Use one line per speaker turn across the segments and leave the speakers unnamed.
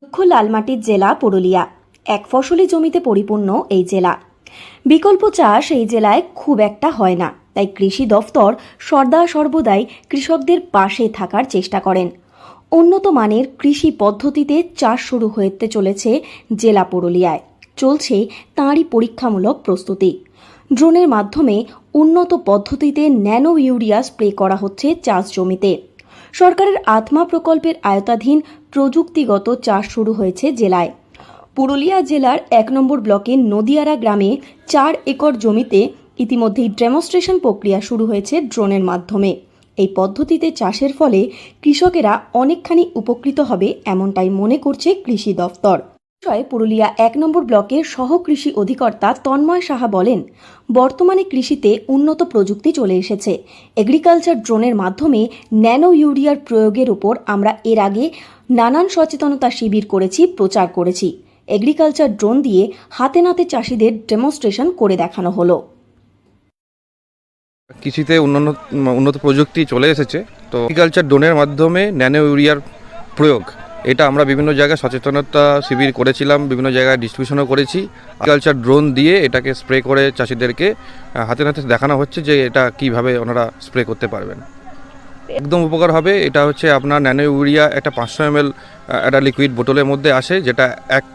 দক্ষ লালমাটির জেলা পুরুলিয়া। এক ফসলি জমিতে পরিপূর্ণ এই জেলা। বিকল্প চাষ এই জেলায় খুব একটা হয় না, তাই কৃষি দফতর সদা সর্বদাই কৃষকদের পাশে থাকার চেষ্টা করেন। উন্নত মানের কৃষি পদ্ধতিতে চাষ শুরু হতে চলেছে জেলা পুরুলিয়ায়। চলছে তাঁরই পরীক্ষামূলক প্রস্তুতি। ড্রোনের মাধ্যমে উন্নত পদ্ধতিতে ন্যানো ইউরিয়া স্প্রে করা হচ্ছে চাষ জমিতে। সরকারের আত্মা প্রকল্পের আয়তাধীন প্রযুক্তিগত চাষ শুরু হয়েছে জেলায়। পুরুলিয়া জেলার ১ নম্বর ব্লকের নদিয়ারা গ্রামে ৪ একর জমিতে ইতিমধ্যেই ডেমনস্ট্রেশন প্রক্রিয়া শুরু হয়েছে ড্রোনের মাধ্যমে। এই পদ্ধতিতে চাষের ফলে কৃষকেরা অনেকখানি উপকৃত হবে, এমনটাই মনে করছে কৃষি দফতর। পুরুলিয়া ১ নম্বর ব্লকের সহ কৃষি অধিকর্তা তন্ময় সাহা বলেন, বর্তমানে কৃষিতে উন্নত প্রযুক্তি চলে এসেছে। এগ্রিকালচার ড্রোনের মাধ্যমে ন্যানো ইউরিয়ার প্রয়োগের উপর আমরা এর আগে নানান সচেতনতা শিবির করেছি, প্রচার করেছি। এগ্রিকালচার ড্রোন দিয়ে হাতে নাতে চাষিদের ডেমনস্ট্রেশন করে দেখানো হলো।
কৃষিতে উন্নত প্রযুক্তি চলে এসেছে, তো এগ্রিকালচার ড্রোনের মাধ্যমে ন্যানো ইউরিয়ার প্রয়োগ, এটা আমরা বিভিন্ন জায়গায় সচেতনতা শিবির করেছিলাম, বিভিন্ন জায়গায় ডিস্ট্রিবিউশনও করেছি। এগ্রিকালচার ড্রোন দিয়ে এটাকে স্প্রে করে চাষিদেরকে হাতে নাতে দেখানো হচ্ছে যে এটা কিভাবে ওনারা স্প্রে করতে পারবেন। একদম উপকার হবে। এটা হচ্ছে আপনার ন্যানো ইউরিয়া একটা 500 ml একটা লিকুইড বোতলের মধ্যে আসে, যেটা এক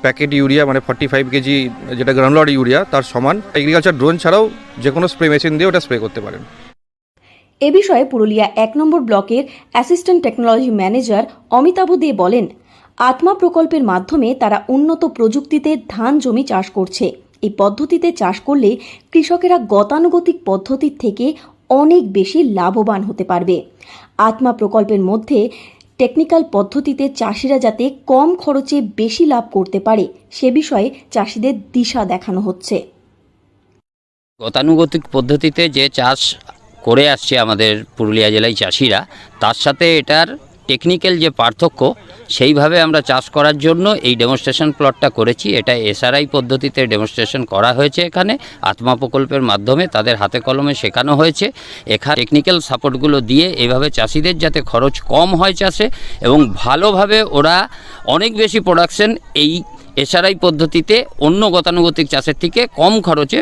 প্যাকেট ইউরিয়া মানে 45 কেজি যেটা গ্রানুলার ইউরিয়া তার সমান। এগ্রিকালচার ড্রোন ছাড়াও যে কোনো স্প্রে মেশিন দিয়ে ওটা স্প্রে করতে পারেন।
এ বিষয়ে পুরুলিয়া ১ নম্বর ব্লকের অ্যাসিস্ট্যান্ট টেকনোলজি ম্যানেজার অমিতাভ দে বলেন, আত্মা প্রকল্পের মাধ্যমে তারা উন্নত প্রযুক্তিতে ধান জমি চাষ করছে। এই পদ্ধতিতে চাষ করলে কৃষকেরা গতানুগতিক পদ্ধতির থেকে অনেক বেশি লাভবান হতে পারবে। আত্মা প্রকল্পের মধ্যে টেকনিক্যাল পদ্ধতিতে চাষিরা যাতে কম খরচে বেশি লাভ করতে পারে সে বিষয়ে চাষিদের দিশা দেখানো হচ্ছে।
গতানুগতিক পদ্ধতিতে যে চাষ করে আসছে আমাদের পুরুলিয়া জেলায় চাষিরা, তার সাথে এটার টেকনিক্যাল যে পার্থক্য, সেইভাবে আমরা চাষ করার জন্য এই ডেমনস্ট্রেশন প্লটটা করেছি। এটা এসআরআই পদ্ধতিতে ডেমনস্ট্রেশন করা হয়েছে। এখানে আত্মা প্রকল্পের মাধ্যমে তাদের হাতে কলমে শেখানো হয়েছে। এখানে টেকনিক্যাল সাপোর্টগুলো দিয়ে এভাবে চাষিদের যাতে খরচ কম হয় চাষে এবং ভালোভাবে ওরা অনেক বেশি প্রোডাকশন এই এসআরআই পদ্ধতিতে অন্য গতানুগতিক চাষের থেকে কম খরচে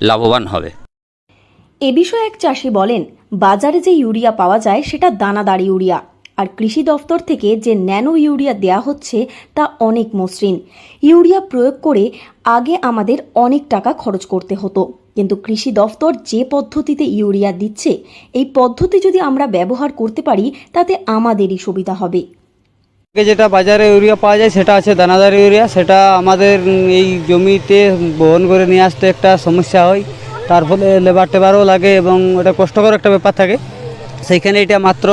লাভবান হবে।
এ বিষয়ে এক চাষি বলেন, বাজারে যে ইউরিয়া পাওয়া যায় সেটা দানাদার ইউরিয়া, আর কৃষি দফতর থেকে যে ন্যানো ইউরিয়া দেয়া হচ্ছে তা অনেক মসৃণ। ইউরিয়া প্রয়োগ করে আগে আমাদের অনেক টাকা খরচ করতে হতো, কিন্তু কৃষি দফতর যে পদ্ধতিতে ইউরিয়া দিচ্ছে, এই পদ্ধতি যদি আমরা ব্যবহার করতে পারি তাতে আমাদেরই সুবিধা হবে।
যেটা বাজারে ইউরিয়া পাওয়া যায় সেটা আছে দানাদার ইউরিয়া, সেটা আমাদের এই জমিতে বহন করে নিয়ে আসতে একটা সমস্যা হয়, তার ফলে লেবার টেবারও লাগে এবং এটা কষ্টকর একটা ব্যাপার থাকে। সেইখানে এটা মাত্র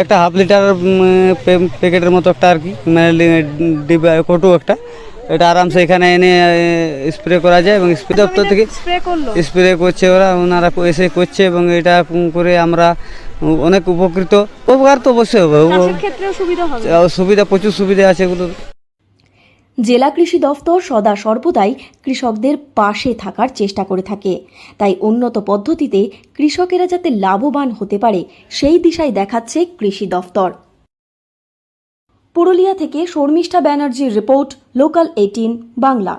একটা হাফ লিটার প্যাকেটের মতো একটা আর কি, মানে ডিবা কটু একটা, এটা আরামসে এখানে এনে স্প্রে করা যায় এবং স্প্রে দপ্তর থেকে স্প্রে করছে ওনারা এসে করছে এবং এটা করে আমরা অনেক উপকার তো অবশ্যই হবে, সুবিধা প্রচুর সুবিধা আছে এগুলো।
জেলা কৃষি দফতর সদা সর্বদাই কৃষকদের পাশে থাকার চেষ্টা করে থাকে, তাই উন্নত পদ্ধতিতে কৃষকেরা যাতে লাভবান হতে পারে সেই দিশায় দেখাচ্ছে কৃষি দফতর। পুরুলিয়া থেকে শর্মিষ্ঠা ব্যানার্জির রিপোর্ট, লোকাল 18 বাংলা।